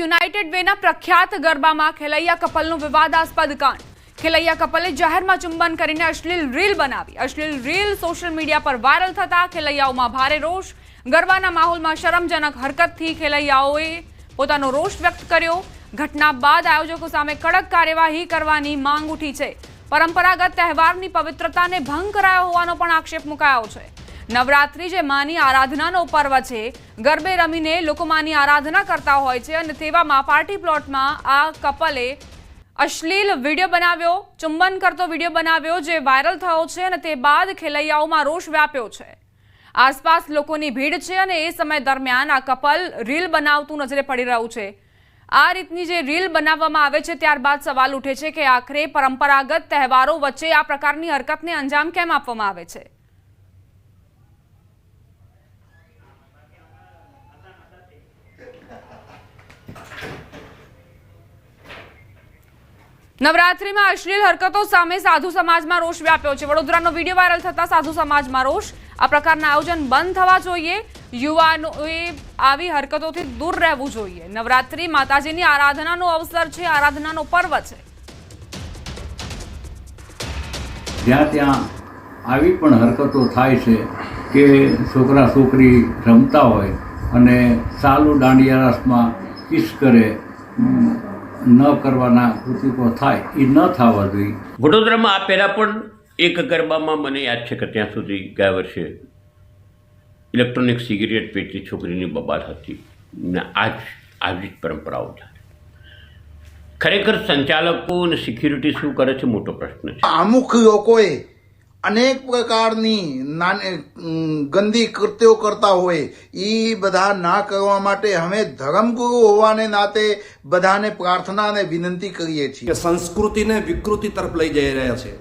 United વેના પ્રખ્યાત ગરબામાં ખેલૈયા કપલનું વિવાદાસ્પદ કાંડ। ખેલૈયા કપલે જાહેરમાં ચુંબન કરીને અશ્લીલ રીલ બનાવી। અશ્લીલ રીલ સોશિયલ મીડિયા પર વાયરલ થતા ખેલૈયાઓમાં ભારે રોષ। ગરબાના માહોલમાં શરમજનક હરકતથી ખેલૈયાઓએ પોતાનો રોષ વ્યક્ત કર્યો। ઘટના બાદ આયોજકો સામે કડક કાર્યવાહી કરવાની માંગ ઉઠી છે। પરંપરાગત તહેવારની પવિત્રતાને ભંગ કરાયો હોવાનો પણ આક્ષેપ મુકાયો છે। નવરાત્રી જે માની આરાધનાનો પર્વ છે, ગરબે રમીને લોકો માની આરાધના કરતા હોય છે અને તેવામાં પાર્ટી પ્લોટમાં આ કપલે અશ્લીલ વિડીયો બનાવ્યો, ચુંબન કરતો વિડીયો બનાવ્યો જે વાયરલ થયો છે અને તે બાદ ખેલૈયાઓમાં રોષ વ્યાપ્યો છે। આસપાસ લોકોની ભીડ છે અને એ સમય દરમિયાન આ કપલ રીલ બનાવતું નજરે પડી રહ્યું છે। આ રીતની જે રીલ બનાવવામાં આવે છે ત્યારબાદ સવાલ ઉઠે છે કે આખરે પરંપરાગત તહેવારો વચ્ચે આ પ્રકારની હરકતને અંજામ કેમ આપવામાં આવે છે। નવરાત્રીમાં અશ્લીલ હરકતો સામે સાધુ સમાજમાં રોષ વ્યાપ્યો છે। વડોદરાનો વિડીયો વાયરલ થતા સાધુ સમાજમાં રોષ। આ પ્રકારના આયોજન બંધ થવા જોઈએ। યુવાનોએ આવી હરકતોથી દૂર રહેવું જોઈએ। નવરાત્રી માતાજીની આરાધનાનો અવસર છે, આરાધનાનો પર્વ છે। જ્યાં ત્યાં આવી પણ હરકતો થાય છે કે છોકરા છોકરી રમતા હોય અને ચાલુ દાંડિયા રસમાં કિસ કરે, ન કરવાના કૃતિકો થાય, એ ન થવા જોઈએ। વડોદરામાં આ પહેલાં પણ એક ગરબામાં મને યાદ છે કે ત્યાં સુધી ગયા વર્ષે ઇલેક્ટ્રોનિક સિગરેટ પેટની છોકરીની બબાલ હતી ને આવી જ પરંપરાઓ થાય। ખરેખર સંચાલકો અને સિક્યુરિટી શું કરે છે મોટો પ્રશ્ન છે। અમુક લોકોએ અનેક પ્રકારની ગંદી કૃત્યો કરતા હોય, એ બધા ના કરવા માટે અમે ધર્મગુરુ હોવાને નાતે બધાને પ્રાર્થના અને વિનંતી કરીએ છીએ કે સંસ્કૃતિને વિકૃતિ તરફ લઈ જઈ રહ્યા છે।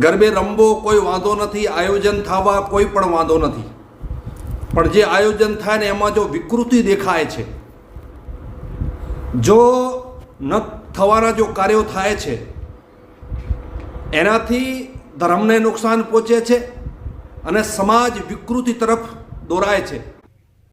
ગરબે રમવો કોઈ વાંધો નથી, આયોજન થવા કોઈ પણ વાંધો નથી, પણ જે આયોજન થાય ને એમાં જો વિકૃતિ દેખાય છે, જો ન થવાના જો કાર્યો થાય છે, એનાથી ધર્મને નુકસાન પહોંચે છે અને સમાજ વિકૃતિ તરફ દોરાય છે।